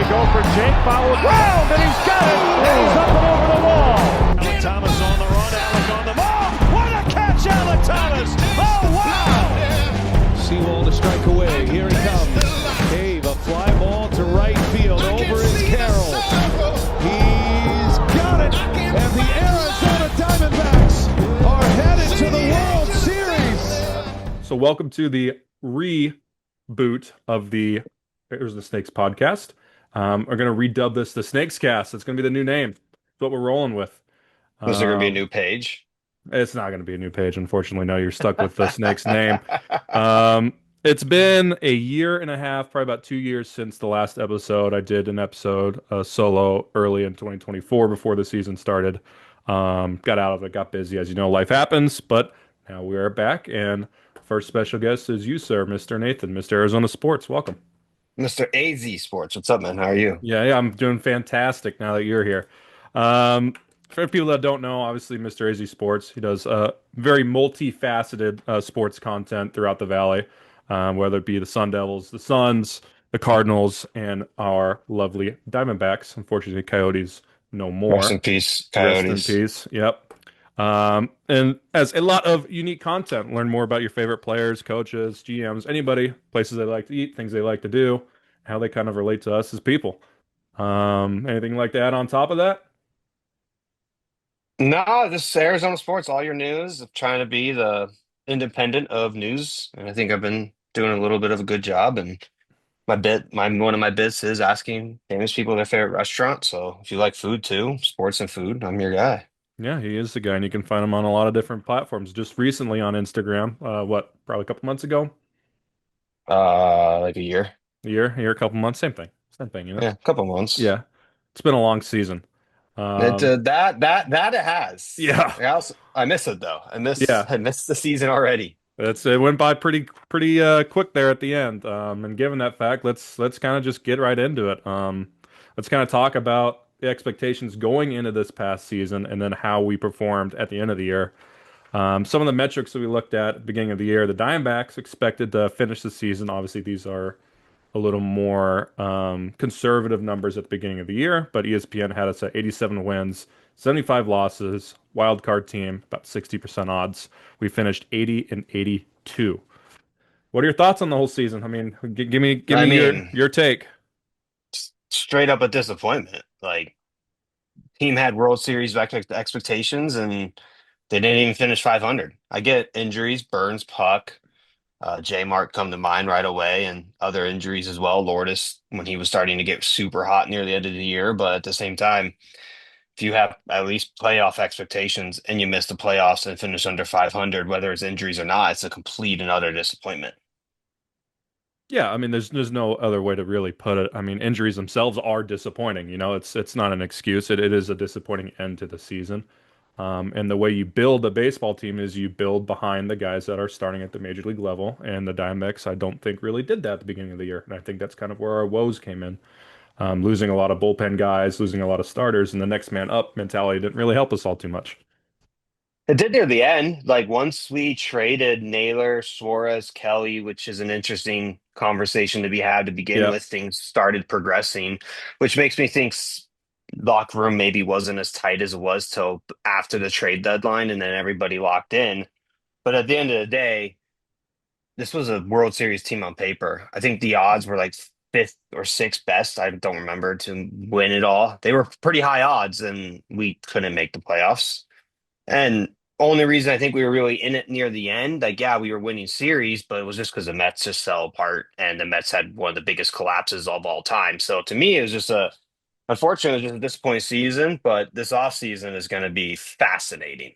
go for Jake, fouled round, and he's got it, and he's up and over the wall. Alec Thomas on the run, Alec on the ball. What a catch, Alec Thomas! Oh, wow! Seawall to strike away, here he comes. Cave, a fly ball to right field, over is Carroll. He's got it, and the Arizona Diamondbacks are headed to the World Series. So welcome to the reboot of the Here's the Snakes podcast. We're going to redub this the Snakescast. It's going to be the new name. That's what we're rolling with. Was there going to be a new page? It's not going to be a new page, unfortunately. No, you're stuck with the Snakes name. It's been a year and a half, probably about 2 years since the last episode. I did an episode solo early in 2024 before the season started. Got out of it, got busy. As you know, life happens, but now we are back. And first special guest is you, sir, Mr. Nathan, Mr. Arizona Sports. Welcome. MrAZSports. What's up, man? How are you? Yeah, I'm doing fantastic now that you're here. For people that don't know, obviously, MrAZSports, he does very multifaceted sports content throughout the Valley, whether it be the Sun Devils, the Suns, the Cardinals, and our lovely Diamondbacks. Unfortunately, Coyotes no more. Rest in peace, Coyotes. Rest in peace. Yep. And as a lot of unique content, learn more about your favorite players, coaches, GMs, anybody, places they like to eat, things they like to do, how they kind of relate to us as people. Anything like to add on top of that? No, this is Arizona Sports, all your news. I'm trying to be the independent of news, and I think I've been doing a little bit of a good job. And one of my bits is asking famous people their favorite restaurant. So if you like food too, sports and food, I'm your guy. Yeah, he is the guy, and you can find him on a lot of different platforms. Just recently on Instagram, probably a couple months ago? Like a year. A couple months, same thing, Yeah, a couple months. Yeah, it's been a long season. That it has. Yeah, I miss it though. yeah. I miss the season already. It went by pretty quick there at the end. And given that fact, let's kind of just get right into it. Let's kind of talk about the expectations going into this past season and then how we performed at the end of the year. Some of the metrics that we looked at the beginning of the year, the Diamondbacks expected to finish the season. Obviously, these are a little more conservative numbers at the beginning of the year, but ESPN had us at 87 wins, 75 losses, wild card team, about 60% odds. We finished 80 and 82. What are your thoughts on the whole season? I mean, give me your take. Straight up a disappointment. Like, team had World Series expectations, and they didn't even finish 500. I get injuries, Burns, Puck, J Mark come to mind right away, and other injuries as well. Lourdes, when he was starting to get super hot near the end of the year, but at the same time, if you have at least playoff expectations and you miss the playoffs and finish under 500, whether it's injuries or not, it's a complete and utter disappointment. Yeah, I mean, there's no other way to really put it. I mean, injuries themselves are disappointing. You know, it's not an excuse. It is a disappointing end to the season. And the way you build a baseball team is you build behind the guys that are starting at the major league level. And the Diamondbacks, I don't think, really did that at the beginning of the year. And I think that's kind of where our woes came in. Losing a lot of bullpen guys, losing a lot of starters, and the next man up mentality didn't really help us all too much. It did near the end. Like, once we traded Naylor, Suarez, Kelly, which is an interesting conversation to be had to begin with, things started progressing, which makes me think locker room maybe wasn't as tight as it was till after the trade deadline, and then everybody locked in. But at the end of the day, this was a World Series team on paper. I think the odds were like fifth or sixth best. I don't remember, to win it all. They were pretty high odds, and we couldn't make the playoffs. And only reason I think we were really in it near the end, like, yeah, we were winning series, but it was just because the Mets just fell apart, and the Mets had one of the biggest collapses of all time. So to me, it was just unfortunately, it was just a disappointing season, but this offseason is going to be fascinating.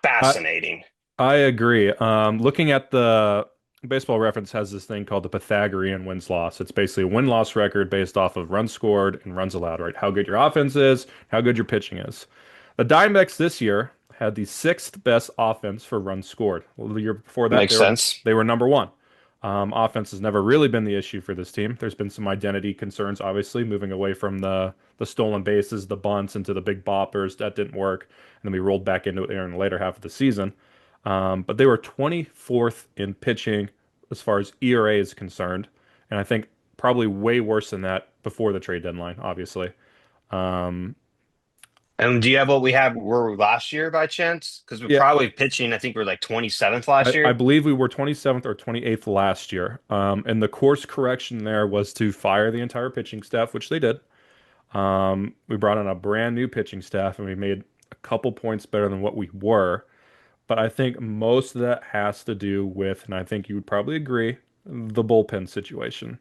Fascinating. I agree. Looking at the Baseball Reference has this thing called the Pythagorean wins-loss. It's basically a win-loss record based off of runs scored and runs allowed, right? How good your offense is, how good your pitching is. The Diamondbacks this year had the sixth best offense for runs scored. Well, the year before that, Makes sense. They were number one. Offense has never really been the issue for this team. There's been some identity concerns, obviously, moving away from the stolen bases, the bunts, into the big boppers. That didn't work. And then we rolled back into it in the later half of the season. But they were 24th in pitching as far as ERA is concerned. And I think probably way worse than that, before the trade deadline, obviously. Um, And do you have what we had were last year by chance? Because we're yeah, probably pitching. I think we're like 27th last I year. believe we were 27th or 28th last year. And the course correction there was to fire the entire pitching staff, which they did. We brought in a brand new pitching staff and we made a couple points better than what we were. But I think most of that has to do with, and I think you would probably agree, the bullpen situation.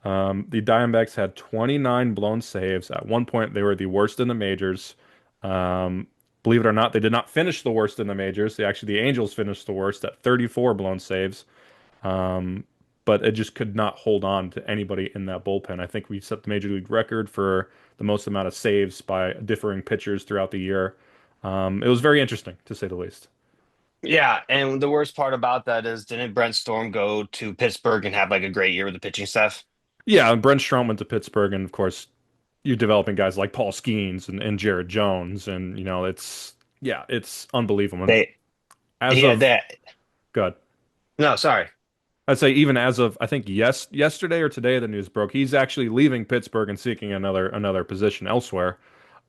The Diamondbacks had 29 blown saves. At one point, they were the worst in the majors. Um, Believe it or not, they did not finish the worst in the majors. The Angels finished the worst at 34 blown saves. Um, but it just could not hold on to anybody in that bullpen. I think we set the major league record for the most amount of saves by differing pitchers throughout the year. It was very interesting, to say the least. Yeah, and the worst part about that is, didn't Brent Storm go to Pittsburgh and have like a great year with the pitching staff? Yeah, and Brent Strom went to Pittsburgh, and of course, you're developing guys like Paul Skeens and Jared Jones, and it's yeah, it's unbelievable. And They, as yeah, of that. good, No, sorry. I'd say even as of I think yesterday or today the news broke, he's actually leaving Pittsburgh and seeking another position elsewhere.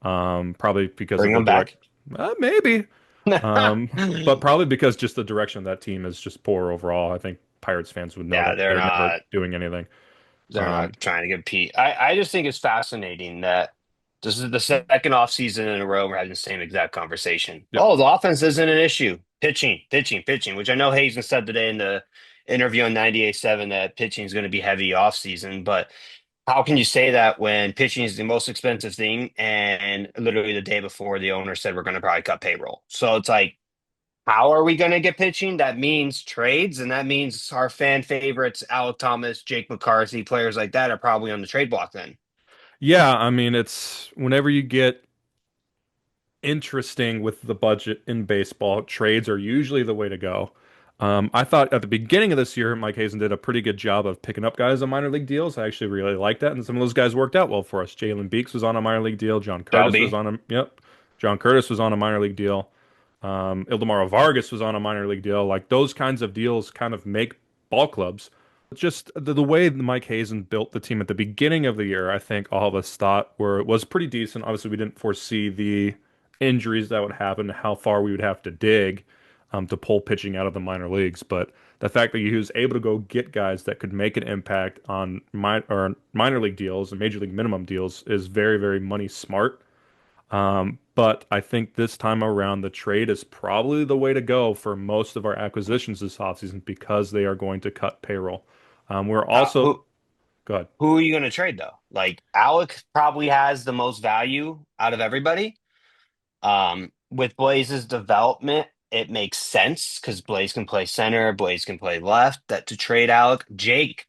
Probably because of Bring the them direct, back. maybe, but probably because just the direction of that team is just poor overall. I think Pirates fans would know Yeah, that they're they're never not. doing anything. They're not Um, trying to compete. I just think it's fascinating that this is the second off season in a row we're having the same exact conversation. yep. Oh, the offense isn't an issue. Pitching, pitching, pitching, which I know Hazen said today in the interview on 98.7 that pitching is going to be heavy off season. But how can you say that when pitching is the most expensive thing and literally the day before the owner said we're going to probably cut payroll? So it's like, how are we going to get pitching? That means trades, and that means our fan favorites, Alec Thomas, Jake McCarthy, players like that are probably on the trade block then. Yeah, I mean, it's whenever you get interesting with the budget in baseball, trades are usually the way to go. I thought at the beginning of this year, Mike Hazen did a pretty good job of picking up guys on minor league deals. I actually really liked that, and some of those guys worked out well for us. Jalen Beeks was on a minor league deal. John Curtis was Selby. on a yep. John Curtis was on a minor league deal. Ildemaro Vargas was on a minor league deal. Like those kinds of deals kind of make ball clubs. Just the way Mike Hazen built the team at the beginning of the year, I think all of us thought was pretty decent. Obviously, we didn't foresee the injuries that would happen, how far we would have to dig to pull pitching out of the minor leagues. But the fact that he was able to go get guys that could make an impact on minor league deals and major league minimum deals is very, very money smart. But I think this time around, the trade is probably the way to go for most of our acquisitions this offseason because they are going to cut payroll. We're How, also good. who are you going to trade though? Like Alec probably has the most value out of everybody. With Blaze's development, it makes sense because Blaze can play center, Blaze can play left. That to trade Alec, Jake,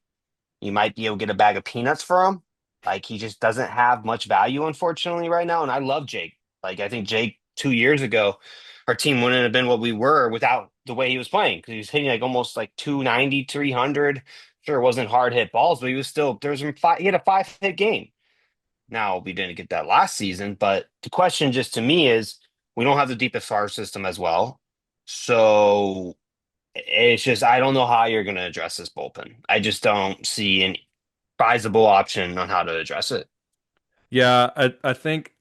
you might be able to get a bag of peanuts for him. Like he just doesn't have much value, unfortunately, right now. And I love Jake. Like I think Jake 2 years ago, our team wouldn't have been what we were without the way he was playing because he was hitting like almost like 290, 300. Sure, it wasn't hard hit balls, but he was still there was some five, he had a 5 hit game. Now we didn't get that last season, but the question just to me is we don't have the deepest farm system as well. So it's just I don't know how you're going to address this bullpen. I just don't see an advisable option on how to address it. Yeah, I think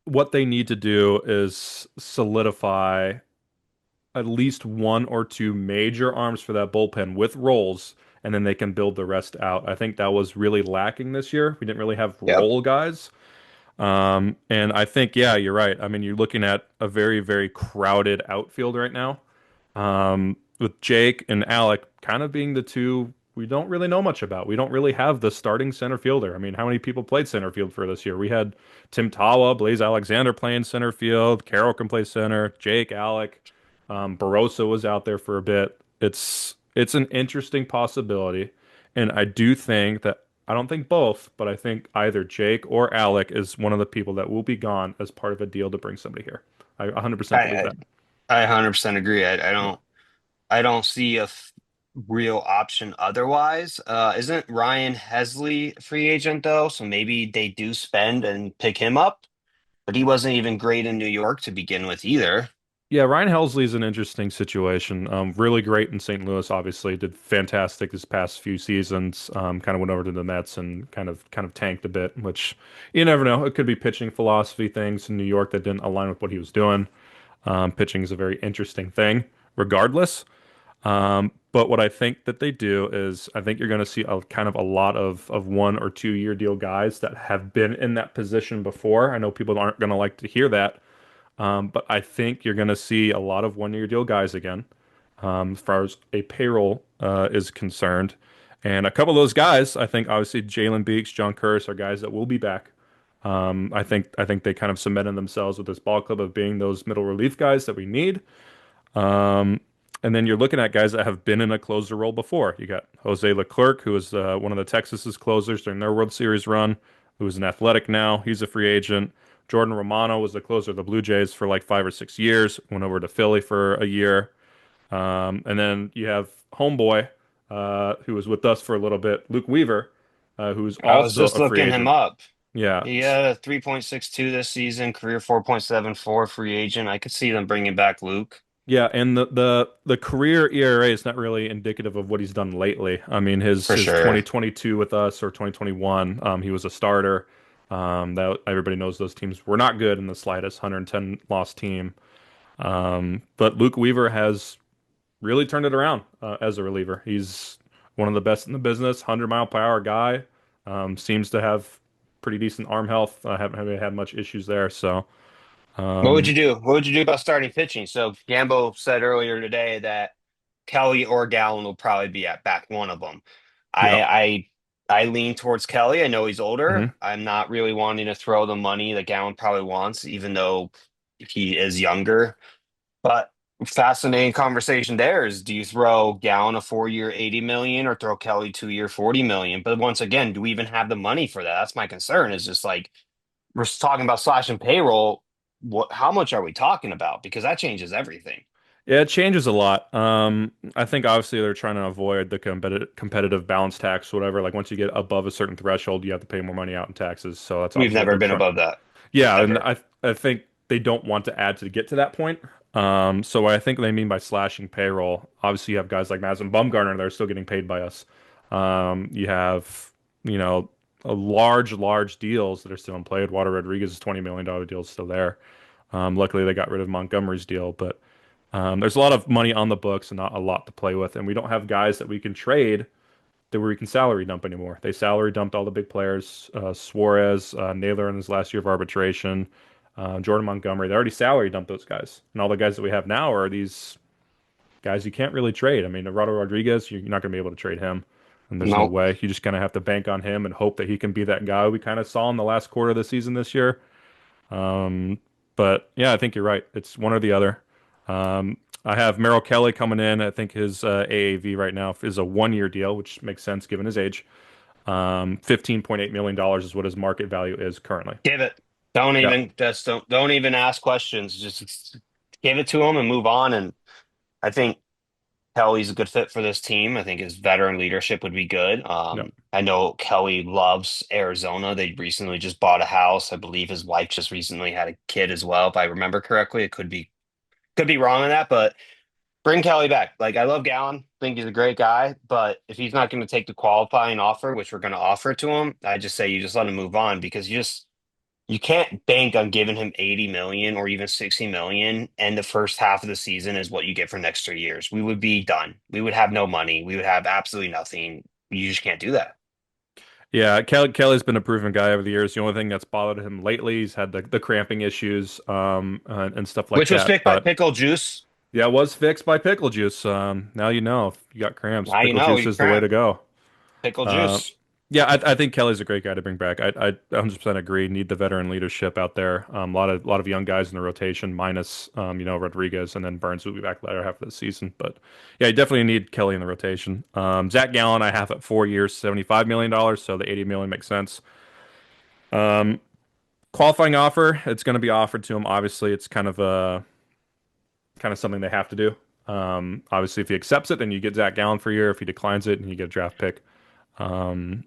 what they need to do is solidify at least one or two major arms for that bullpen with roles, and then they can build the rest out. I think that was really lacking this year. We didn't really have Yep. role guys. And I think, yeah, you're right. I mean, you're looking at a very, very crowded outfield right now. With Jake and Alec kind of being the two we don't really know much about. We don't really have the starting center fielder. I mean, how many people played center field for this year? We had Tim Tawa, Blaze Alexander playing center field. Carroll can play center. Jake, Alec, Barossa was out there for a bit. It's an interesting possibility, and I do think that I don't think both, but I think either Jake or Alec is one of the people that will be gone as part of a deal to bring somebody here. I 100% believe I that. I 100% agree. Yeah. I don't see a real option otherwise. Isn't Ryan Hesley a free agent though? So maybe they do spend and pick him up, but he wasn't even great in New York to begin with either. Yeah, Ryan Helsley's an interesting situation. Really great in St. Louis, obviously. Did fantastic this past few seasons. Kind of went over to the Mets and kind of tanked a bit, which you never know. It could be pitching philosophy things in New York that didn't align with what he was doing. Pitching is a very interesting thing, regardless. But what I think that they do is I think you're going to see a kind of a lot of 1 or 2 year deal guys that have been in that position before. I know people aren't going to like to hear that, but I think you're going to see a lot of 1 year deal guys again, as far as a payroll is concerned. And a couple of those guys, I think obviously Jalen Beeks, John Curtis are guys that will be back. I think they kind of cemented themselves with this ball club of being those middle relief guys that we need. Um, and then you're looking at guys that have been in a closer role before. You got Jose Leclerc, who was one of the Texas's closers during their World Series run, who is an Athletic now. He's a free agent. Jordan Romano was the closer of the Blue Jays for like 5 or 6 years. Went over to Philly for a year. And then you have Homeboy, who was with us for a little bit, Luke Weaver, who's I was also just a free looking him agent. up. Yeah, He had a 3.62 this season, career 4.74 free agent. I could see them bringing back Luke yeah, and the career ERA is not really indicative of what he's done lately. I mean, his for his sure. 2022 with us or 2021, he was a starter. That everybody knows those teams were not good in the slightest, 110 loss team. But Luke Weaver has really turned it around as a reliever. He's one of the best in the business, 100 mile per hour guy. Seems to have pretty decent arm health. I haven't really had much issues there. So, What would um, you do? What would you do about starting pitching? So Gambo said earlier today that Kelly or Gallen will probably be at back one of them. yeah. I lean towards Kelly. I know he's older. Mhm. I'm not really wanting to throw the money that Gallen probably wants, even though he is younger. But fascinating conversation there is, do you throw Gallen a 4 year 80 million or throw Kelly 2 year 40 million? But once again, do we even have the money for that? That's my concern. Is just like we're talking about slashing payroll. How much are we talking about? Because that changes everything. Yeah, it changes a lot. I think obviously they're trying to avoid the competitive balance tax, whatever. Like once you get above a certain threshold, you have to pay more money out in taxes. So that's We've obviously what never they're been trying. above that Yeah, and ever. I think they don't want to add to get to that point. So what I think they mean by slashing payroll, obviously you have guys like Madison Bumgarner that are still getting paid by us. You have, you know, a large deals that are still in play. Eduardo Rodriguez's $20 million deal is still there. Luckily they got rid of Montgomery's deal, but there's a lot of money on the books and not a lot to play with, and we don't have guys that we can trade that we can salary dump anymore. They salary dumped all the big players. Suarez, Naylor in his last year of arbitration, Jordan Montgomery. They already salary dumped those guys, and all the guys that we have now are these guys you can't really trade. I mean, Eduardo Rodriguez, you're not going to be able to trade him, and there's no Nope. way. You just kind of have to bank on him and hope that he can be that guy we kind of saw in the last quarter of the season this year. Um, but yeah, I think you're right. It's one or the other. I have Merrill Kelly coming in. I think his AAV right now is a 1 year deal, which makes sense given his age. $15.8 million dollars is what his market value is currently. Give it. Don't Yeah. even just don't even ask questions. Just give it to him and move on. And I think Kelly's a good fit for this team. I think his veteran leadership would be good. No. I know Kelly loves Arizona. They recently just bought a house. I believe his wife just recently had a kid as well, if I remember correctly. It could be wrong on that, but bring Kelly back. Like I love Gallen, think he's a great guy, but if he's not going to take the qualifying offer, which we're going to offer to him, I just say you just let him move on because you can't bank on giving him 80 million or even 60 million and the first half of the season is what you get for next 3 years. We would be done. We would have no money. We would have absolutely nothing. You just can't do that. Yeah, Kelly's been a proven guy over the years. The only thing that's bothered him lately, he's had the cramping issues and stuff like Which was that. picked by But Pickle Juice. yeah, it was fixed by pickle juice. Now you know if you got cramps, Now you pickle know juice he is the way to cramped. go. Pickle Uh, Juice. yeah, I think Kelly's a great guy to bring back. I 100% agree. Need the veteran leadership out there. A lot of young guys in the rotation, minus Rodriguez, and then Burns will be back later half of the season. But yeah, you definitely need Kelly in the rotation. Zach Gallen, I have at 4 years, $75 million, so the 80 million makes sense. Um, Qualifying offer, it's going to be offered to him. Obviously, it's kind of something they have to do. Obviously, if he accepts it, then you get Zach Gallen for a year. If he declines it, and you get a draft pick. Um,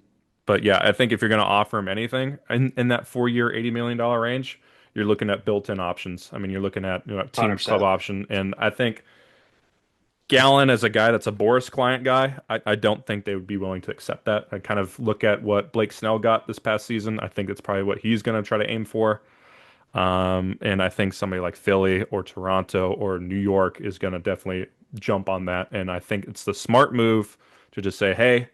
but yeah, I think if you're going to offer him anything in that 4 year, $80 million range, you're looking at built-in options. I mean, you're looking at team club 100%. option, and I think Gallen as a guy that's a Boris client guy, I don't think they would be willing to accept that. I kind of look at what Blake Snell got this past season. I think that's probably what he's going to try to aim for. And I think somebody like Philly or Toronto or New York is going to definitely jump on that. And I think it's the smart move to just say, hey,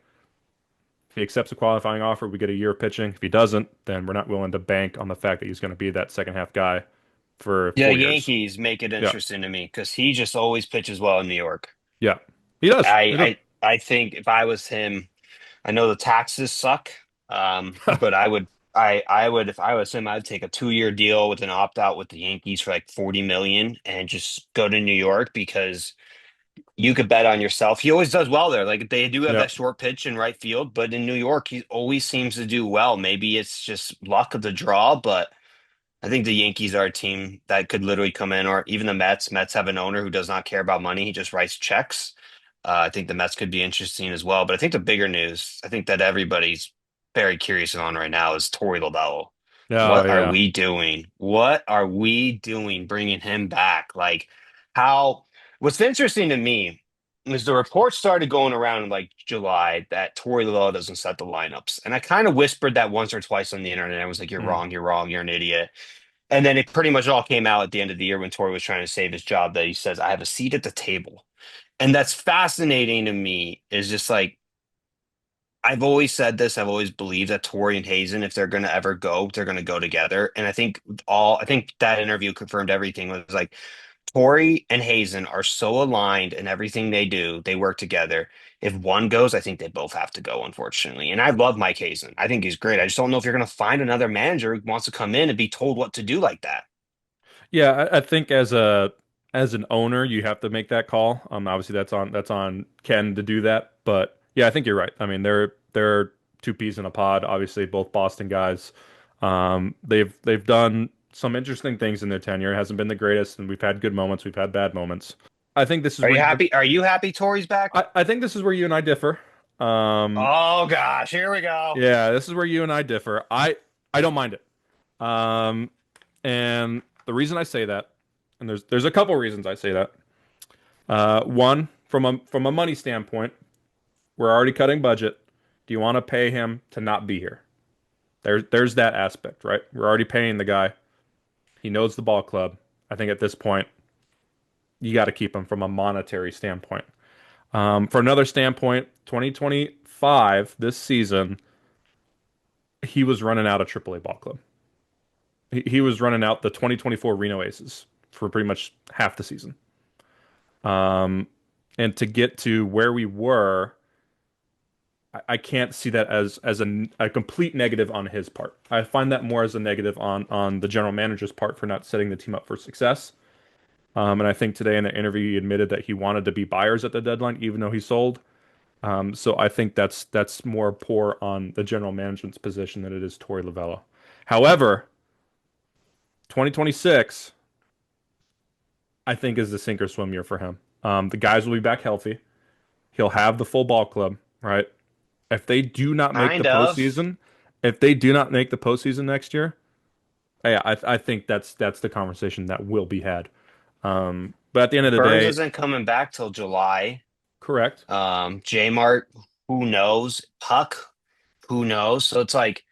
if he accepts a qualifying offer, we get a year of pitching. If he doesn't, then we're not willing to bank on the fact that he's going to be that second half guy for Yeah, 4 years. Yankees make it Yeah. interesting to me because he just always pitches well in New York. Yeah. He does. He does. I think if I was him, I know the taxes suck, but I would if I was him, I'd take a 2-year deal with an opt out with the Yankees for like 40 million and just go to New York because you could bet on yourself. He always does well there. Like they do have Yeah. that short pitch in right field, but in New York, he always seems to do well. Maybe it's just luck of the draw, but I think the Yankees are a team that could literally come in, or even the Mets. Mets have an owner who does not care about money. He just writes checks. I think the Mets could be interesting as well. But I think the bigger news, I think that everybody's very curious on right now is Torey Lovullo. Oh, What are yeah. we doing? What are we doing bringing him back? Like, how, what's interesting to me is the reports started going around in like July that Torey Lovullo doesn't set the lineups. And I kind of whispered that once or twice on the internet. I was like, Mm. you're wrong, you're an idiot. And then it pretty much all came out at the end of the year when Torrey was trying to save his job that he says, I have a seat at the table. And that's fascinating to me, is just like, I've always said this, I've always believed that Torrey and Hazen, if they're going to ever go, they're going to go together. And I think that interview confirmed everything. It was like, Torrey and Hazen are so aligned in everything they do. They work together. If one goes, I think they both have to go, unfortunately. And I love Mike Hazen. I think he's great. I just don't know if you're going to find another manager who wants to come in and be told what to do like that. Yeah, I think as an owner, you have to make that call. Obviously that's on Ken to do that. But yeah, I think you're right. I mean, they're two peas in a pod. Obviously, both Boston guys. They've done some interesting things in their tenure. It hasn't been the greatest, and we've had good moments, we've had bad moments. I think this is Are where you happy? Are you happy Torrey's back? I think this is where you and I differ. Um, Oh gosh, here we go. yeah, this is where you and I differ. I don't mind it. Um, and the reason I say that, and there's a couple reasons I say that. One, from a money standpoint, we're already cutting budget. Do you want to pay him to not be here? There's that aspect, right? We're already paying the guy. He knows the ball club. I think at this point, you got to keep him from a monetary standpoint. For another standpoint, 2025, this season, he was running out of AAA ball club. He was running out the 2024 Reno Aces for pretty much half the season. Um, and to get to where we were, I can't see that as a complete negative on his part. I find that more as a negative on the general manager's part for not setting the team up for success. And I think today in the interview he admitted that he wanted to be buyers at the deadline, even though he sold. So I think that's more poor on the general management's position than it is Torey Lovullo. However, 2026, I think is the sink or swim year for him. The guys will be back healthy. He'll have the full ball club, right? If they do not make the Kind of. postseason, if they do not make the postseason next year, yeah, I think that's the conversation that will be had. But at the end of the Burns day, isn't coming back till July. correct. J Mart, who knows? Puck, who knows? So it's like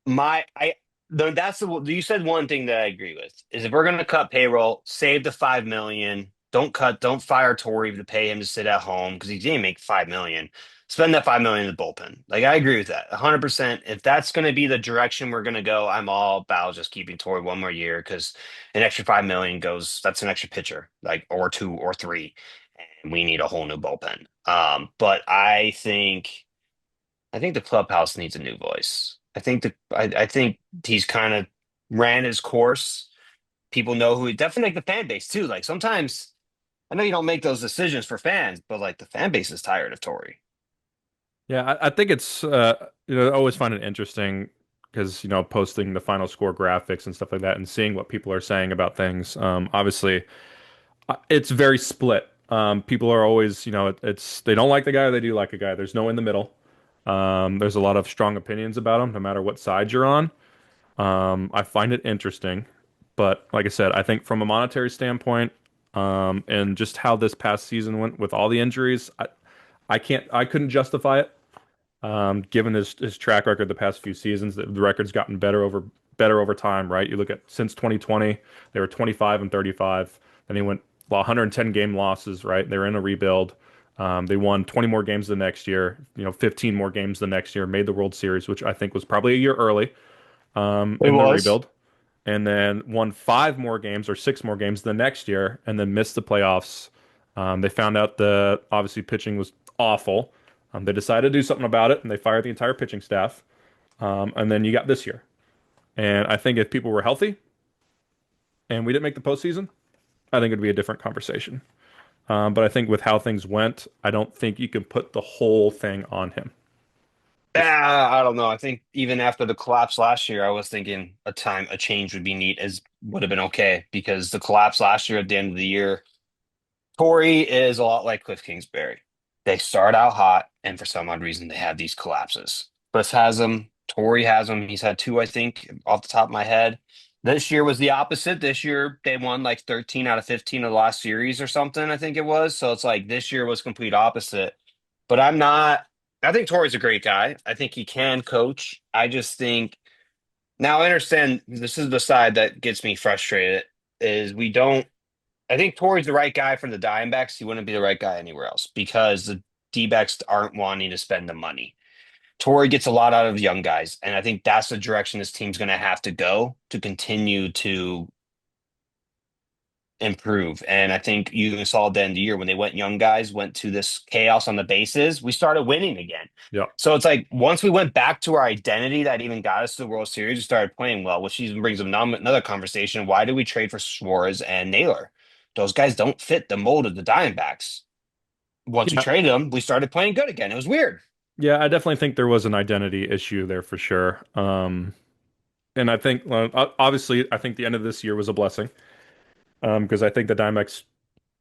my I that's the you said one thing that I agree with is if we're gonna cut payroll, save the 5 million. Don't fire Tory to pay him to sit at home because he didn't make 5 million. Spend that 5 million in the bullpen. Like I agree with that 100%. If that's gonna be the direction we're gonna go, I'm all about just keeping Tory one more year because an extra 5 million goes. That's an extra pitcher, like or two or three, and we need a whole new bullpen. But I think the clubhouse needs a new voice. I think he's kind of ran his course. People know who he definitely like the fan base too. Like sometimes I know you don't make those decisions for fans, but like the fan base is tired of Tory. Yeah, I think it's I always find it interesting because posting the final score graphics and stuff like that and seeing what people are saying about things. Obviously, it's very split. People are always it's they don't like the guy or they do like a guy. There's no in the middle. There's a lot of strong opinions about him, no matter what side you're on. I find it interesting, but like I said, I think from a monetary standpoint, and just how this past season went with all the injuries, I couldn't justify it. Given his track record the past few seasons, the record's gotten better over time, right? You look at since 2020, they were 25 and 35. Then he went 110 game losses, right? They were in a rebuild. They won 20 more games the next year, 15 more games the next year, made the World Series, which I think was probably a year early It in the was. rebuild, and then won five more games or six more games the next year, and then missed the playoffs. They found out the obviously pitching was awful. They decided to do something about it, and they fired the entire pitching staff. And then you got this year, and I think if people were healthy and we didn't make the postseason, I think it'd be a different conversation. But I think with how things went, I don't think you can put the whole thing on him. Just I don't know. I think even after the collapse last year, I was thinking a change would be neat, as would have been okay, because the collapse last year at the end of the year, Torrey is a lot like Cliff Kingsbury. They start out hot, and for some odd reason, they have these collapses. Cliff has them. Torrey has them. He's had two, I think, off the top of my head. This year was the opposite. This year, they won like 13 out of 15 of the last series or something, I think it was. So it's like this year was complete opposite. But I'm not, I think Torrey's a great guy. I think he can coach. I just think, now I understand this is the side that gets me frustrated, is we don't I think Torrey's the right guy for the Diamondbacks. He wouldn't be the right guy anywhere else because the D-backs aren't wanting to spend the money. Torrey gets a lot out of young guys, and I think that's the direction this team's going to have to go to continue to improve. And I think you saw at the end of the year when they went young guys, went to this chaos on the bases, we started winning again. yeah, So it's like once we went back to our identity that even got us to the World Series, we started playing well, which even brings up another conversation. Why did we trade for Suarez and Naylor? Those guys don't fit the mold of the Diamondbacks. Once we yeah, traded them, we started playing good again. It was weird. yeah. I definitely think there was an identity issue there for sure. And I think obviously I think the end of this year was a blessing. Because I think the Diamondbacks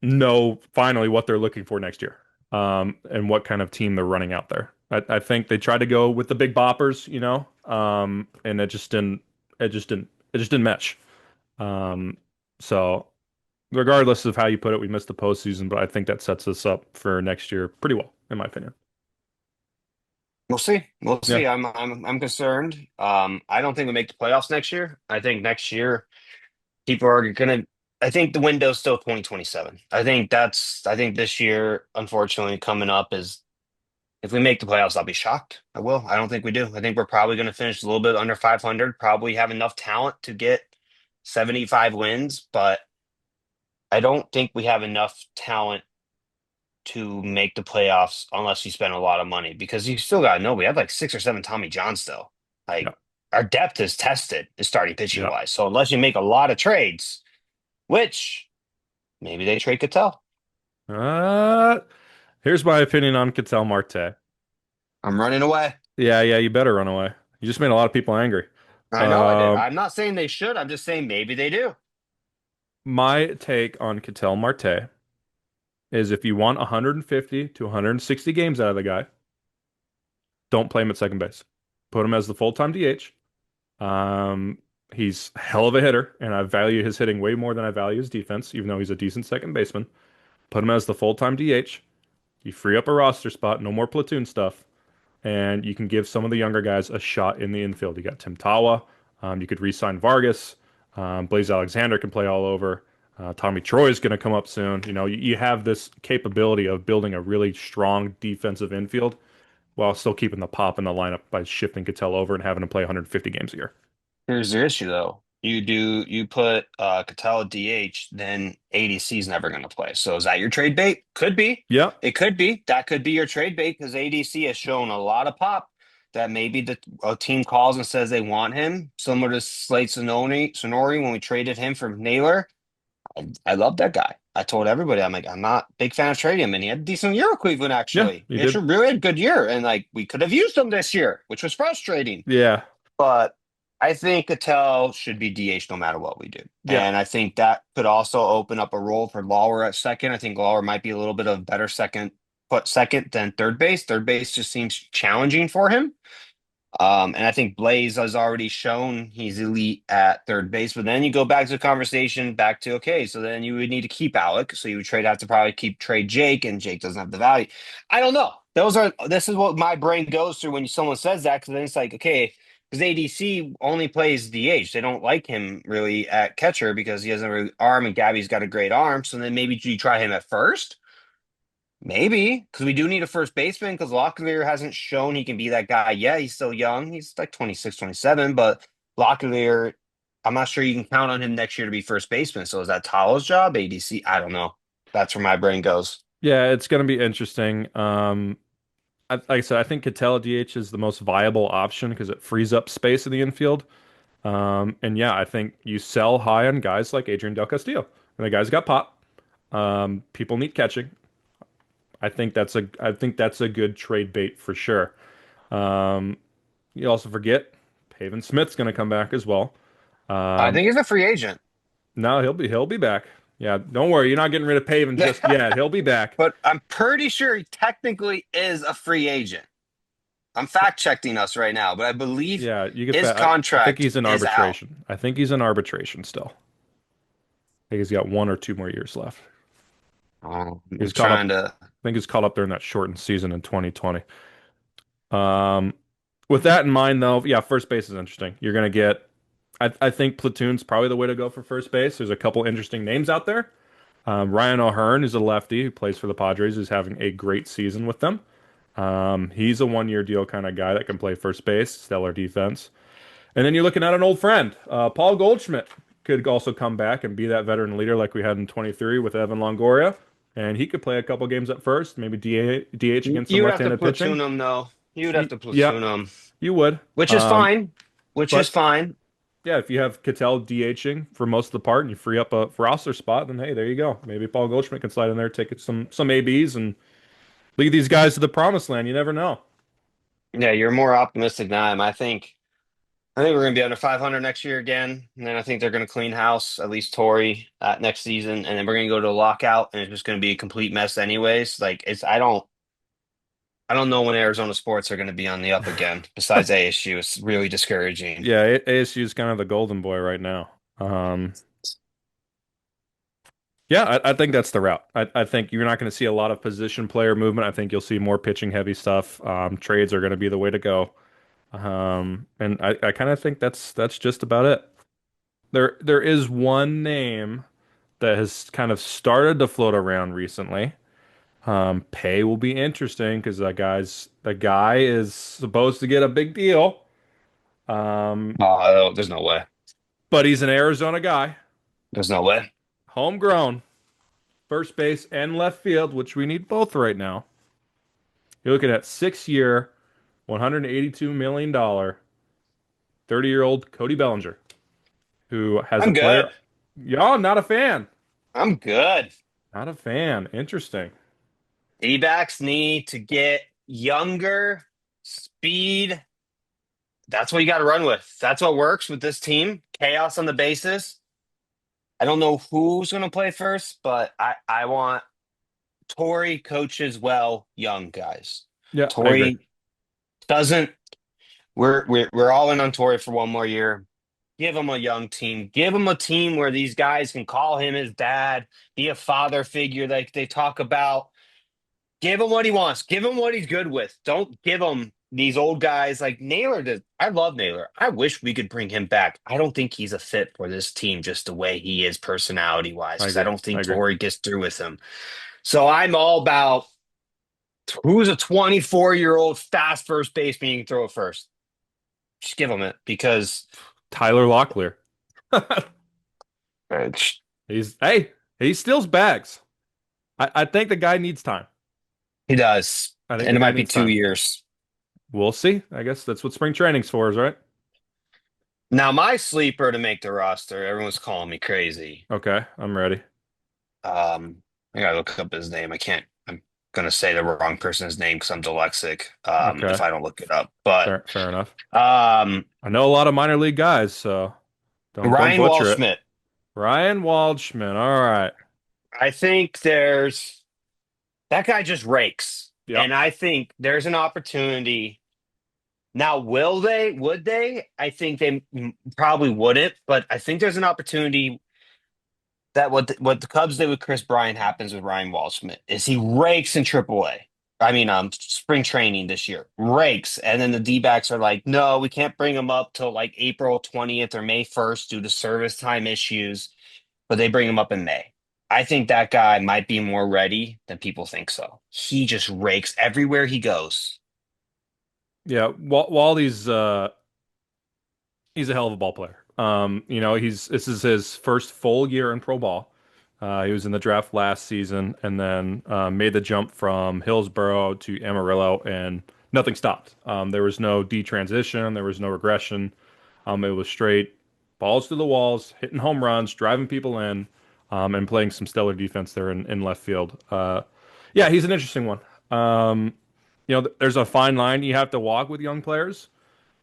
know finally what they're looking for next year, and what kind of team they're running out there. I think they tried to go with the big boppers, and it just didn't mesh. Um, so regardless of how you put it, we missed the postseason, but I think that sets us up for next year pretty well, in my opinion. We'll see. We'll Yeah, see. I'm concerned. I don't think we make the playoffs next year. I think next year people are gonna. I think the window's still 2027. I think this year, unfortunately, coming up is if we make the playoffs, I'll be shocked. I will. I don't think we do. I think we're probably going to finish a little bit under 500. Probably have enough talent to get 75 wins, but I don't think we have enough talent to make the playoffs unless you spend a lot of money because you still got to know we have like six or seven Tommy John still. yeah, Like our depth is tested, is starting pitching yeah. wise. So unless you make a lot of trades, which maybe they trade Cattell. Uh, Here's my opinion on Ketel Marte. I'm running away. Yeah, yeah, you better run away. You just made a lot of people angry. I know I did. Um, I'm not saying they should. I'm just saying maybe they do. my take on Ketel Marte is if you want 150 to 160 games out of the guy, don't play him at second base. Put him as the full-time DH. He's hell of a hitter, and I value his hitting way more than I value his defense, even though he's a decent second baseman. Put him as the full-time DH. You free up a roster spot, no more platoon stuff, and you can give some of the younger guys a shot in the infield. You got Tim Tawa. You could re-sign Vargas. Blaze Alexander can play all over. Tommy Troy is going to come up soon. You have this capability of building a really strong defensive infield while still keeping the pop in the lineup by shifting Cattell over and having him play 150 games a year. Here's the issue though. You put Cattell at DH, then ADC is never going to play. So is that your trade bait? Could be. Yeah, It could be. That could be your trade bait because ADC has shown a lot of pop that maybe a team calls and says they want him, similar to Slate Sonori when we traded him for Naylor. I love that guy. I told everybody, I'm like, I'm not a big fan of trading him, and he had a decent year with Cleveland yeah, actually. he He actually did. really had a good year, and like we could have used him this year, which was frustrating. Yeah, But I think Cattell should be DH no matter what we do. yeah, And I think that could also open up a role for Lawler at second. I think Lawler might be a little bit of a better second than third base. Third base just seems challenging for him. And I think Blaze has already shown he's elite at third base. But then you go back to the conversation, back to okay, so then you would need to keep Alec. So you would have to probably trade Jake, and Jake doesn't have the value. I don't know. This is what my brain goes through when someone says that, because then it's like, okay, because ADC only plays DH. They don't like him really at catcher because he doesn't really arm, and Gabby's got a great arm. So then maybe you try him at first. Maybe, because we do need a first baseman, because Locklear hasn't shown he can be that guy yet. He's still young. He's like 26, 27, but Locklear, I'm not sure you can count on him next year to be first baseman. So is that Talo's job, ADC? I don't know. That's where my brain goes. Yeah, it's going to be interesting. Like I said, I think Cattell DH is the most viable option because it frees up space in the infield. And yeah, I think you sell high on guys like Adrian Del Castillo, and the guy's got pop. People need catching. I think that's a good trade bait for sure. Um, you also forget Pavin Smith's going to come back as well. I Um, think he's a free agent, no, he'll be back. Yeah, don't worry, you're not getting rid of Pavin just yet. He'll be back. but I'm pretty sure he technically is a free agent. I'm fact checking us right now, but I believe Yeah, you get his that. I think contract he's in is out. arbitration. I think he's in arbitration still. I think he's got 1 or 2 more years left. He I'm was caught up. trying to. I think he was caught up during that shortened season in 2020. Um, with that in mind, though, yeah, first base is interesting. You're gonna get. I think platoon's probably the way to go for first base. There's a couple interesting names out there. Ryan O'Hearn is a lefty who plays for the Padres, who's having a great season with them. He's a 1 year deal kind of guy that can play first base, stellar defense. And then you're looking at an old friend, Paul Goldschmidt could also come back and be that veteran leader like we had in 23 with Evan Longoria. And he could play a couple games at first, maybe DH against some You would have to left-handed pitching. platoon him, though. You would have to Yeah, platoon him, you would. which is Um, fine. Which is but fine. yeah, if you have Cattell DHing for most of the part and you free up a roster spot, then hey, there you go. Maybe Paul Goldschmidt can slide in there, take some ABs, and lead these guys to the promised land. You never know. Yeah, you're more optimistic than I am. I think we're going to be under 500 next year again, and then I think they're going to clean house at least Tory next season, and then we're going to go to a lockout, and it's just going to be a complete mess anyways. Like I don't know when Arizona sports are going to be on the up again. Besides ASU, it's really discouraging. Yeah, ASU is kind of the golden boy right now. Um, yeah, I think that's the route. I think you're not going to see a lot of position player movement. I think you'll see more pitching heavy stuff. Trades are going to be the way to go. And I kind of think that's just about it. There is one name that has kind of started to float around recently. Pay will be interesting because the guy is supposed to get a big deal. Um, Oh, there's no way. but he's an Arizona guy, There's no way. homegrown, first base and left field, which we need both right now. You're looking at 6 year, $182 million, 30-year-old Cody Bellinger, who has a I'm player. good. Y'all, not a fan. I'm good. Not a fan. Interesting. D-backs need to get younger, speed. That's what you got to run with. That's what works with this team. Chaos on the bases. I don't know who's going to play first, but I want Tory coaches well young guys. Yeah, I agree. Tory doesn't. We're all in on Tory for one more year. Give him a young team. Give him a team where these guys can call him his dad, be a father figure like they talk about. Give him what he wants. Give him what he's good with. Don't give him these old guys like Naylor did. I love Naylor. I wish we could bring him back. I don't think he's a fit for this team just the way he is personality wise, I because I agree. don't I think agree. Torrey gets through with him. So I'm all about who's a 24-year-old fast first baseman you can throw it first. Just give him it because Tyler Locklear. uh, He steals bags. I think the guy needs time. he does. I think And the it guy might be needs two time. years. We'll see. I guess that's what spring training's for, is right? Now, my sleeper to make the roster, everyone's calling me crazy. Okay, I'm ready. I gotta look up his name. I'm gonna say the wrong person's name because I'm dyslexic. Okay, If I don't look it up. But fair enough. um I know a lot of minor league guys, so don't Ryan butcher it. Waldschmidt. Ryan Waldschmidt. All right. I think there's that guy just rakes. Yep. And I think there's an opportunity Now, will they? Would they? I think they probably wouldn't, but I think there's an opportunity that what the Cubs did with Chris Bryant happens with Ryan Waldschmidt is he rakes in AAA. I mean, spring training this year, rakes, and then the D-backs are like, no, we can't bring him up till like April 20th or May 1st due to service time issues, but they bring him up in May. I think that guy might be more ready than people think so. He just rakes everywhere he goes. Yeah, Waldy's he's a hell of a ball player. He's this is his first full year in pro ball. He was in the draft last season and then made the jump from Hillsborough to Amarillo, and nothing stopped. There was no detransition, there was no regression. It was straight balls to the walls, hitting home runs, driving people in, and playing some stellar defense there in left field. Yeah, he's an interesting one. There's a fine line you have to walk with young players.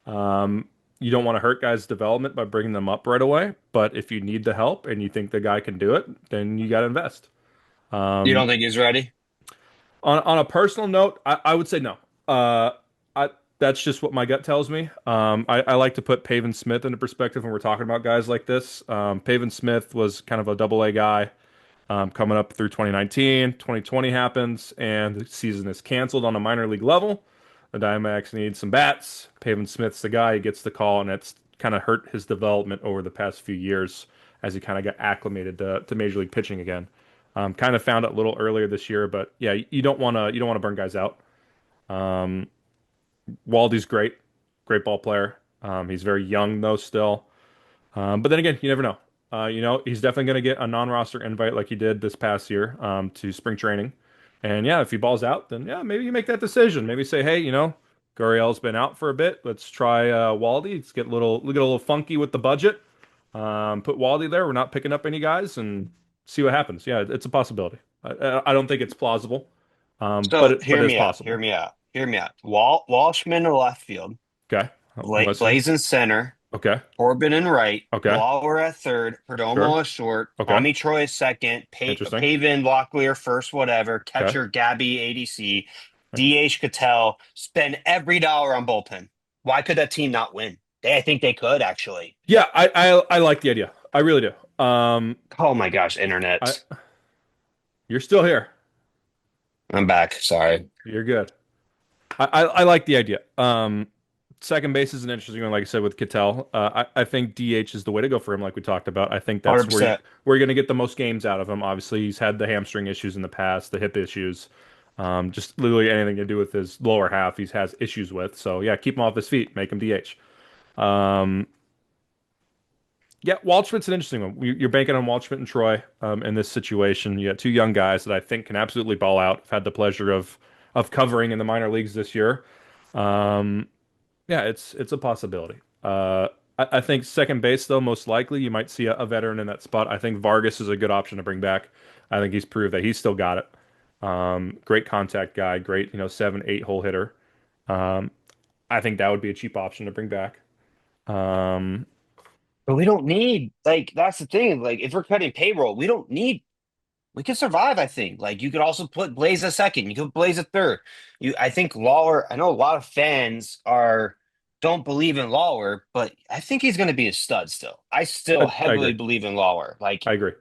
Um, you don't want to hurt guys' development by bringing them up right away, but if you need the help and you think the guy can do it, then you got to invest. You don't Um, think he's ready? on a personal note, I would say no. I That's just what my gut tells me. I like to put Pavin Smith into perspective when we're talking about guys like this. Pavin Smith was kind of a double A guy coming up through 2019. 2020 happens, and the season is canceled on a minor league level. The Diamondbacks need some bats. Pavin Smith's the guy. He gets the call, and it's kind of hurt his development over the past few years as he kind of got acclimated to major league pitching again. Kind of found it a little earlier this year, but yeah, you don't want to burn guys out. Um, Waldy's great, great ball player. He's very young though still. But then again, you never know. He's definitely going to get a non-roster invite like he did this past year to spring training. And yeah, if he balls out, then yeah, maybe you make that decision. Maybe say, hey, Gurriel's been out for a bit. Let's try Waldy. Let's get a little funky with the budget. Put Waldy there. We're not picking up any guys and see what happens. Yeah, it's a possibility. I don't think it's plausible, but So but hear it's me out. Hear possible. me out. Hear me out. Walshman in left field, Okay, I'm listening. Blaze in center, Okay, Corbin in right, okay, Lawler at third, sure. Perdomo at short, Okay, Tommy Troy at second, interesting. Pavin, Locklear first, whatever, Okay. catcher Gabby, ADC, DH Cattell. Spend every dollar on bullpen. Why could that team not win? I think they could actually. Yeah, I like the idea. I really do. Oh my gosh, I internet. You're still here. I'm back. Sorry. You're good. I like the idea. Second base is an interesting one, like I said with Cattell. I think DH is the way to go for him, like we talked about. I think that's where 100%. you're going to get the most games out of him. Obviously, he's had the hamstring issues in the past, the hip issues, just literally anything to do with his lower half. He has issues with. So yeah, keep him off his feet, make him DH. Um, Yeah, Waldschmidt's an interesting one. You're banking on Waldschmidt and Troy in this situation. You got two young guys that I think can absolutely ball out. I've had the pleasure of covering in the minor leagues this year. Um, yeah, it's a possibility. I think second base though, most likely you might see a veteran in that spot. I think Vargas is a good option to bring back. I think he's proved that he's still got it. Great contact guy, great 7, 8 hole hitter. Um, I think that would be a cheap option to bring back. Um, But we don't need, like, that's the thing. Like, if we're cutting payroll, we can survive, I think. Like, you could also put Blaze a second. You could Blaze a third. I think Lawler, I know a lot of fans don't believe in Lawler, but I think he's going to be a stud still. I still I heavily agree. believe in Lawler. Like, I agree.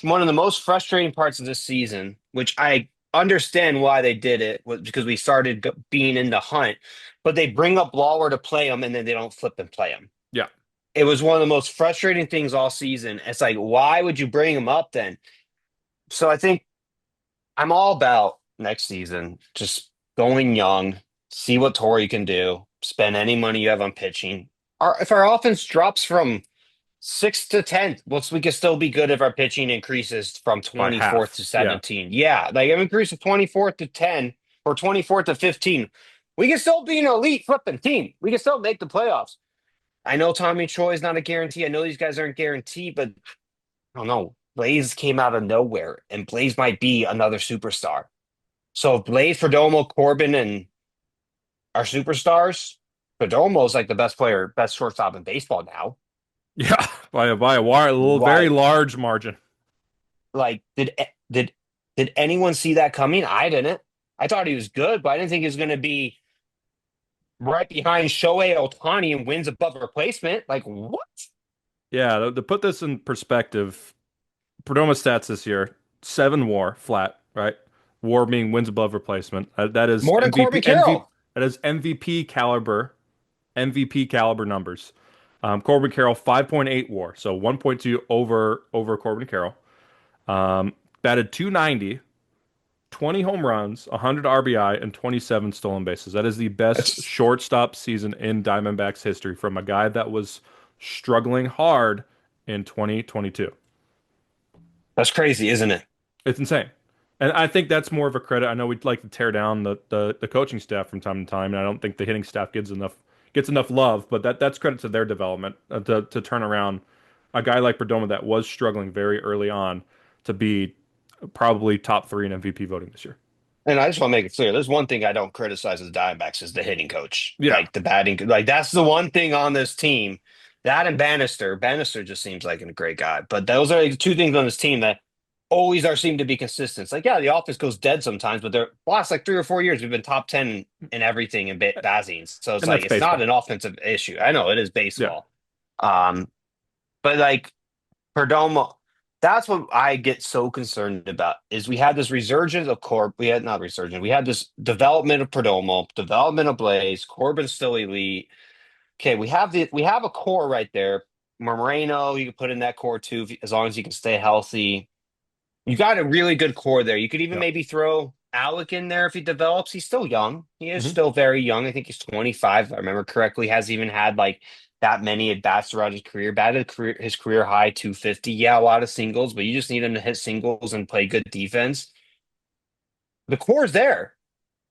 one of the most frustrating parts of this season, which I understand why they did it, was because we started being in the hunt, but they bring up Lawler to play him and then they don't flip and play him. Yeah. It was one of the most frustrating things all season. It's like, why would you bring him up then? So I think I'm all about next season, just going young, see what Torrey can do, spend any money you have on pitching. If our offense drops from 6th to 10th, we can still be good if our pitching increases from By 24th to half. Yeah. 17. Yeah, like if it increases 24th to 10 or 24th to 15, we can still be an elite flipping team. We can still make the playoffs. I know Tommy Troy is not a guarantee. I know these guys aren't guaranteed, but I don't know. Blaze came out of nowhere, and Blaze might be another superstar. So if Blaze, Perdomo, Corbin, and our superstars, Perdomo's like the best player, best shortstop in baseball now. Yeah. By a little very Why? large margin. Like, did did anyone see that coming? I didn't. I thought he was good, but I didn't think he was going to be right behind Shohei Ohtani and wins above replacement. Like what? Yeah, to put this in perspective, Perdomo stats this year: 7 WAR flat, right? WAR being wins above replacement. That is More than MVP Corbin Carroll. That is MVP caliber numbers. Corbin Carroll 5.8 WAR, so 1.2 over Corbin Carroll. Batted 290, 20 home runs, 100 RBI, and 27 stolen bases. That is the best That's shortstop season in Diamondbacks history from a guy that was struggling hard in 2022. that's crazy, isn't it? It's insane. And I think that's more of a credit. I know we'd like to tear down the coaching staff from time to time, and I don't think the hitting staff gets enough love, but that's credit to their development to turn around a guy like Perdomo that was struggling very early on to be probably top 3 in MVP voting this year. And I just want to make it clear, there's one thing I don't criticize as the Diamondbacks is the hitting coach. Yeah. Like the batting, like that's the one thing on this team. That and Bannister. Bannister just seems like a great guy. But those are the two things on this team that always are seem to be consistent. It's like, yeah, the offense goes dead sometimes, but the last like 3 or 4 years, we've been top 10 in everything in Bazines. So it's And like that's it's not baseball. an offensive issue. I know it is Yeah. baseball. Um, but like Perdomo, that's what I get so concerned about is we had this resurgence of Corb. We had not resurgence. We had this development of Perdomo, development of Blaze. Corbin's still elite. Okay, we have a core right there. Moreno, you can put in that core too, as long as you can stay healthy. You got a really good core there. You could even Yeah. maybe throw Alec in there if he develops. He's still young. He is Hmm. still very young. I think he's 25, if I remember correctly. Has even had like that many at bats throughout his career. His career high 250. Yeah, a lot of singles, but you just need him to hit singles and play good defense. The core is there.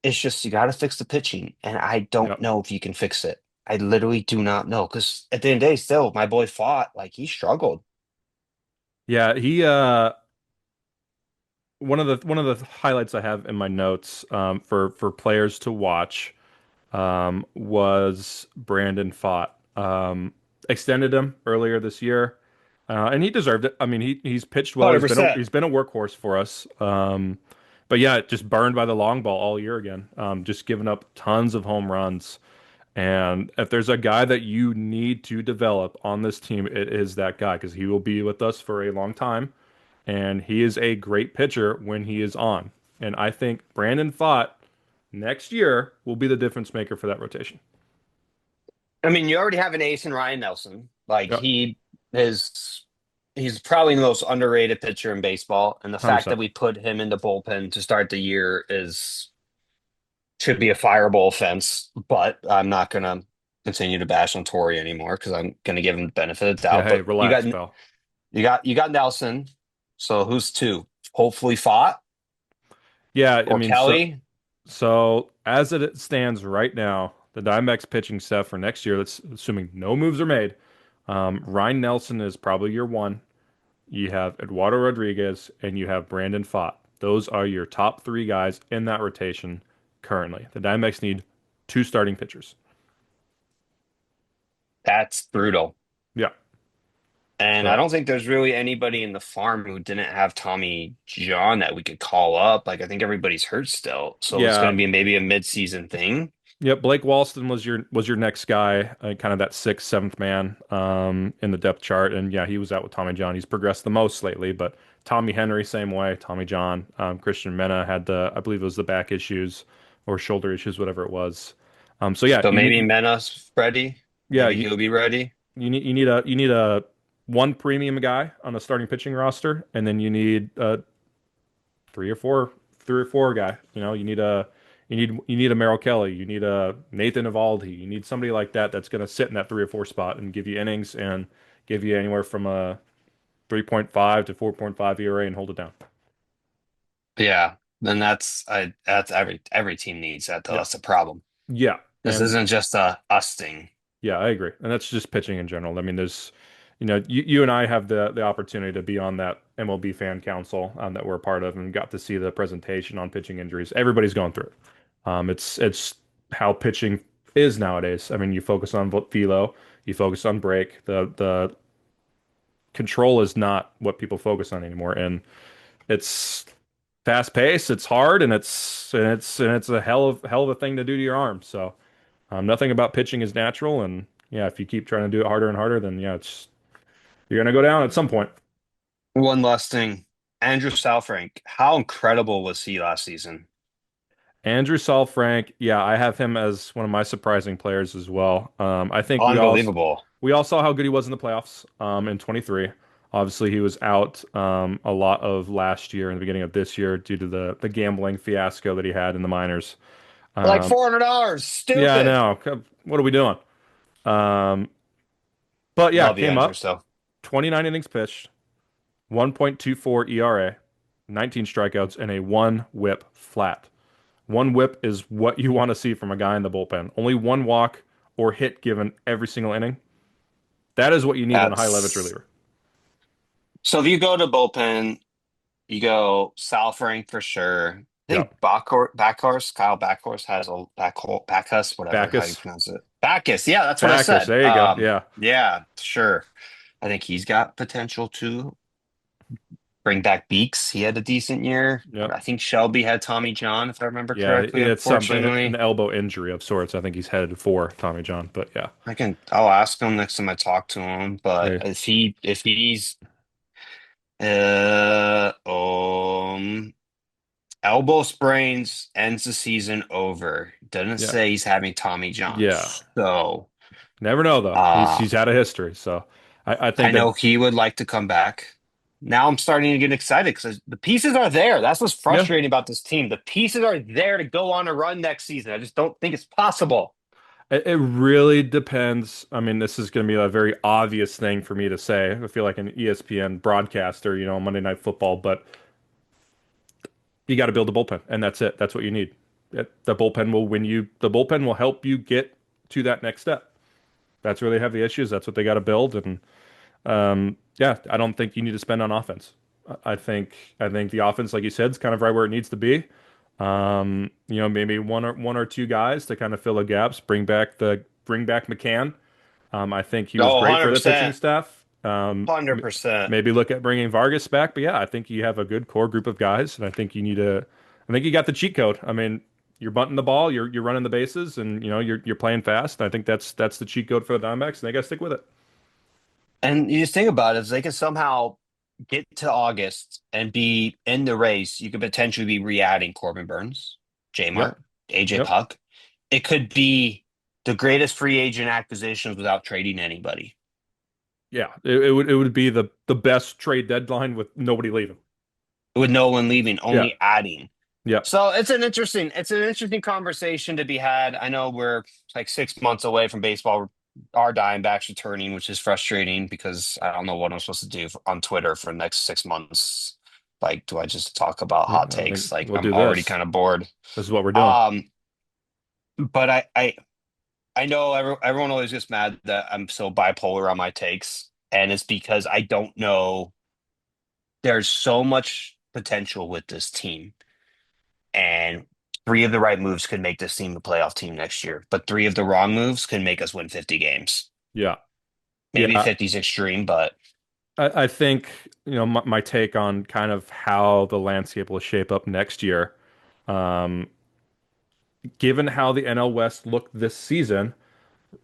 It's just you got to fix the pitching, and I don't Yeah. know if you can fix it. I literally do not know because at the end of the day, still my boy fought like he struggled. Yeah, he one of the highlights I have in my notes for players to watch was Brandon Pfaadt. Extended him earlier this year, and he deserved it. I mean, he's pitched well. 100%. He's been a workhorse for us. But yeah, just burned by the long ball all year again. Just giving up tons of home runs. And if there's a guy that you need to develop on this team, it is that guy because he will be with us for a long time, and he is a great pitcher when he is on. And I think Brandon Pfaadt next year will be the difference maker for that rotation. I mean, you already have an ace in Ryan Nelson. Like Yep, is he's probably the most underrated pitcher in baseball, and the fact that 100%. we put him in the bullpen to start the year is should be a fireable offense. But I'm not gonna continue to bash on Torrey anymore because I'm gonna give him the benefit of the Yeah, doubt. hey, But relax, pal. you got Nelson. So who's two? Hopefully Fott Yeah, I or mean, so Kelly. so as it stands right now, the Diamondbacks pitching staff for next year, that's assuming no moves are made. Ryan Nelson is probably your one. You have Eduardo Rodriguez and you have Brandon Pfaadt. Those are your top 3 guys in that rotation currently. The Diamondbacks need 2 starting pitchers. That's brutal. Yeah. And I So don't think there's really anybody in the farm who didn't have Tommy John that we could call up. Like I think everybody's hurt still. So it's going yeah, to be maybe a mid-season thing. yeah. Blake Walston was your next guy, kind of that sixth, seventh man in the depth chart, and yeah, he was out with Tommy John. He's progressed the most lately, but Tommy Henry same way. Tommy John, Christian Mena had I believe it was the back issues or shoulder issues, whatever it was. So yeah, So maybe Mena's ready. yeah, Maybe he'll be ready. you need a one premium guy on the starting pitching roster, and then you need three or four three or four guy. You need a Merrill Kelly, you need a Nathan Evaldi, you need somebody like that that's going to sit in that 3 or 4 spot and give you innings and give you anywhere from a 3.5 to 4.5 ERA and hold it down. Yeah. Then that's every team needs that though. Yeah, That's the problem. yeah, This and isn't just a us thing. yeah, I agree, and that's just pitching in general. I mean, you and I have the opportunity to be on that MLB fan council that we're a part of, and got to see the presentation on pitching injuries. Everybody's going through it. It's how pitching is nowadays. I mean, you focus on velo, you focus on break. The control is not what people focus on anymore, and it's fast paced, it's hard, and it's a hell of a thing to do to your arm. So Nothing about pitching is natural, and yeah, if you keep trying to do it harder and harder, then yeah, it's you're gonna go down at some point. One last thing. Andrew Southrank, how incredible was he last season? Andrew Frank, yeah, I have him as one of my surprising players as well. I think Unbelievable. we all saw how good he was in the playoffs in 23. Obviously, he was out a lot of last year and the beginning of this year due to the gambling fiasco that he had in the minors. Like Um, $400. yeah, I Stupid. know. What are we doing? Um, but yeah, Love you, came Andrew, up, still. 29 innings pitched, 1.24 ERA, 19 strikeouts, and a one whip flat. One whip is what you want to see from a guy in the bullpen. Only one walk or hit given every single inning. That is what you need in a high leverage That's reliever. so if you go to bullpen, you go Southrank for sure. I think Yep. Backhorse, Kyle Backhorse has a Bacchus, whatever, how you Backus. pronounce it. Bacchus, yeah, that's what I Backus. said. There you go. Yeah. Yeah, sure. I think he's got potential to bring back Beeks. He had a decent year. Yep. I think Shelby had Tommy John, if I remember Yeah. correctly, It's something, an unfortunately. elbow injury of sorts. I think he's headed for Tommy John, but yeah. I'll ask him next time I talk to him. But Hey, if he's uh elbow sprains ends the season over. Doesn't yeah. say he's having Tommy John. Yeah. So Never know though. uh He's had a history. So I I think that know he would like to come back. Now I'm starting to get excited because the pieces are there. That's what's yeah, frustrating about this team. The pieces are there to go on a run next season. I just don't think it's possible. it really depends. I mean, this is going to be a very obvious thing for me to say. I feel like an ESPN broadcaster, Monday Night Football, but you got to build a bullpen, and that's it. That's what you need. The bullpen will win you. The bullpen will help you get to that next step. That's where they have the issues. That's what they got to build. And yeah, I don't think you need to spend on offense. I think the offense, like you said, is kind of right where it needs to be. Maybe one or two guys to kind of fill the gaps. Bring back McCann. I think he was Oh, great for the pitching 100%. staff. 100%. Maybe look at bringing Vargas back, but yeah, I think you have a good core group of guys, and I think you need to. I think you got the cheat code. I mean, you're bunting the ball, you're running the bases, and you're playing fast. I think that's the cheat code for the Diamondbacks, and they got to stick with it. And you just think about it, if they can somehow get to August and be in the race, you could potentially be re-adding Corbin Burns, J Yep, Mart, AJ yep, Puck. It could be the greatest free agent acquisitions without trading anybody. yeah. It would be the best trade deadline with nobody leaving. With no one leaving, Yeah, only adding. yeah, So it's an interesting conversation to be had. I know we're like 6 months away from baseball, our Diamondbacks returning, which is frustrating because I don't know what I'm supposed to do on Twitter for the next 6 months. Like, do I just talk about yeah. hot I think takes? Like, we'll I'm do already this. kind of bored. This is what we're doing. Um, but I know everyone always gets mad that I'm so bipolar on my takes, and it's because I don't know. There's so much potential with this team. And three of the right moves could make this team a playoff team next year, but three of the wrong moves can make us win 50 games. Yeah, Maybe yeah. 50 is extreme, but I think, my take on kind of how the landscape will shape up next year. Um, Given how the NL West looked this season,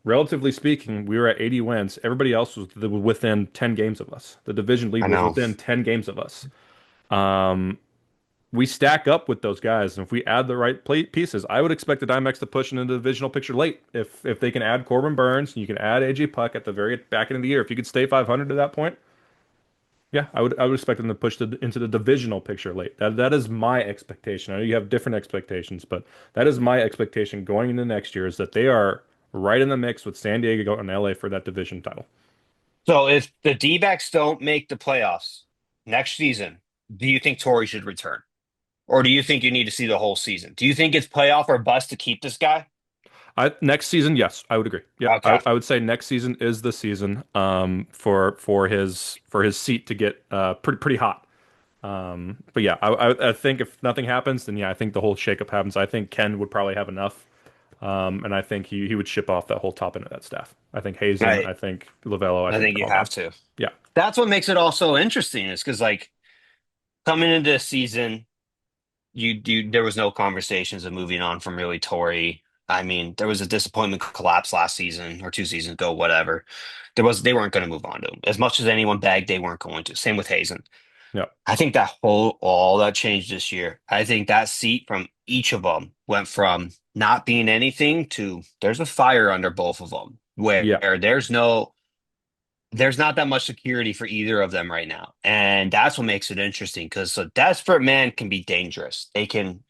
relatively speaking, we were at 80 wins. Everybody else was within 10 games of us. The division lead I was know. within 10 games of us. Um, we stack up with those guys, and if we add the right pieces, I would expect the Diamondbacks to push into the divisional picture late. If they can add Corbin Burns, and you can add AJ Puck at the very back end of the year. If you could stay 500 to that point, yeah, I would expect them to push into the divisional picture late. That is my expectation. I know you have different expectations, but that is my expectation going into next year is that they are right in the mix with San Diego and LA for that division title. So if the D-backs don't make the playoffs next season, do you think Torrey should return? Or do you think you need to see the whole season? Do you think it's playoff or bust to keep this guy? Next season, yes, I would agree. Yep, Okay. I would say next season is the season for his seat to get pretty hot. But yeah, I think if nothing happens, then yeah, I think the whole shakeup happens. I think Ken would probably have enough. And I think he would ship off that whole top end of that staff. I think Hazen, Right. I think Lovullo, I I think think they're you all have gone. to. Yeah. That's what makes it all so interesting is because like coming into the season, you there was no conversations of moving on from really Torrey. I mean, there was a disappointment collapse last season or 2 seasons ago, whatever. They weren't going to move on to him. As much as anyone begged, they weren't going to. Same with Hazen. Yeah, I think all that changed this year. I think that seat from each of them went from not being anything to there's a fire under both of them where yeah, there's not that much security for either of them right now. And that's what makes it interesting because a desperate man can be dangerous. They can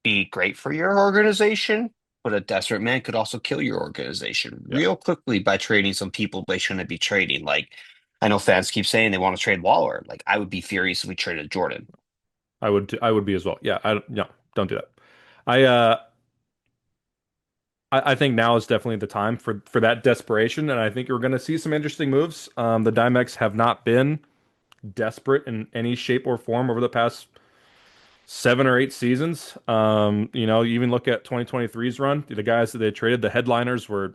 be great for your organization, but a desperate man could also kill your organization yeah. real quickly by trading some people they shouldn't be trading. Like, I know fans keep saying they want to trade Waller. Like, I would be furious if we traded Jordan. I would be as well. Yeah, no, don't do that. I uh I think now is definitely the time for that desperation, and I think you're going to see some interesting moves. The Diamondbacks have not been desperate in any shape or form over the past 7 or 8 seasons. You even look at 2023's run. The guys that they traded, the headliners were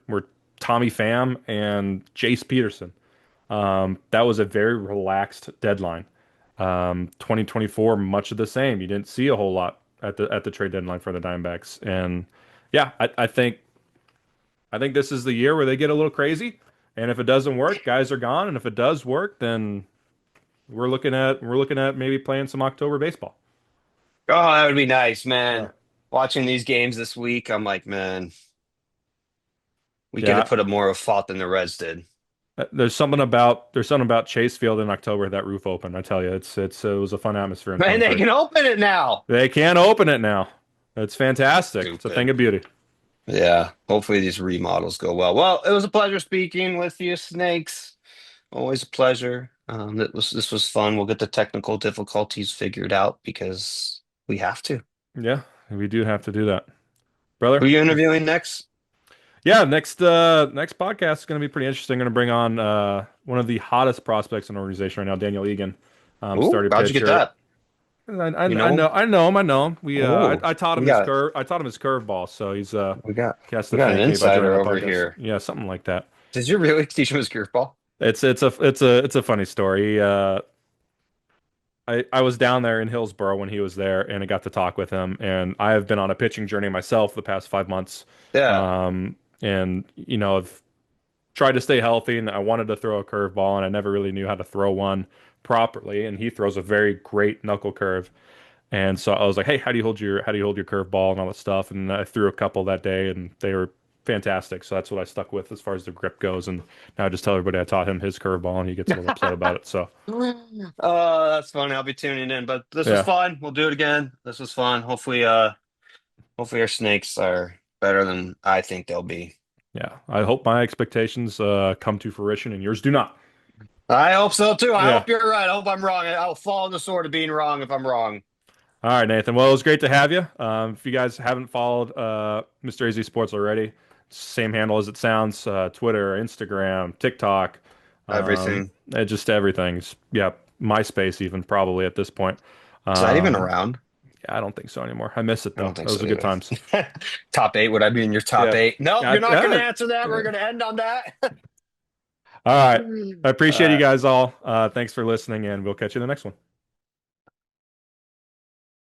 Tommy Pham and Jace Peterson. That was a very relaxed deadline. 2024, much of the same. You didn't see a whole lot at the trade deadline for the Diamondbacks, and yeah, I think this is the year where they get a little crazy. And if it doesn't work, guys are gone. And if it does work, then we're looking at maybe playing some October baseball. Oh, that would be nice, Yeah. man. Watching these games this week, I'm like, man, we could have Yeah. put up more of a fault than the Reds did. There's something about Chase Field in October that roof open. I tell you, it was a fun atmosphere in Man, they 23. can open it now. They can't open it now. It's fantastic. It's a thing Stupid. of beauty. Yeah, hopefully these remodels go well. Well, it was a pleasure speaking with you, Snakes. Always a pleasure. This was fun. We'll get the technical difficulties figured out because we have to. Yeah, we do have to do that, Who brother. are you interviewing next? Yeah, next podcast is going to be pretty interesting. Going to bring on one of the hottest prospects in the organization right now, Daniel Egan, Ooh, starting how'd you get pitcher. that? I You know him? know him. Oh, I taught we him his got curve. I taught him his curveball, so we got he has we to got an thank me by joining insider the over podcast. here. Yeah, something like that. Did you really teach him his goofball? It's a funny story. I was down there in Hillsborough when he was there, and I got to talk with him. And I have been on a pitching journey myself the past 5 months. Yeah. And I've tried to stay healthy, and I wanted to throw a curveball, and I never really knew how to throw one properly. And he throws a very great knuckle curve. And so I was like, "Hey, how do you hold your curveball and all that stuff?" And I threw a couple that day, and they were fantastic. So that's what I stuck with as far as the grip goes. And now I just tell everybody I taught him his curveball, and he gets a little upset about it. So Oh, that's funny. I'll be tuning in. But this was yeah, fun. We'll do it again. This was fun. Hopefully our snakes are better than I think they'll be. yeah. I hope my expectations come to fruition, and yours do not. I hope so too. I Yeah. hope you're right. I hope I'm wrong. I'll fall on the sword of being wrong if I'm wrong. All right, Nathan. Well, it was great to have you. If you guys haven't followed MrAZSports already, same handle as it sounds: Twitter, Instagram, TikTok, Everything. just everything. Yeah, MySpace even probably at this point. Is that even Um, around? yeah, I don't think so anymore. I miss it I don't though. think Those so are good either. times. Top eight. Would I be in your top Yeah. eight? Nope, you're not going to answer that. We're Yeah. going to end on that. All right. I appreciate you Uh, guys all. Thanks for listening, and we'll catch you in the next one.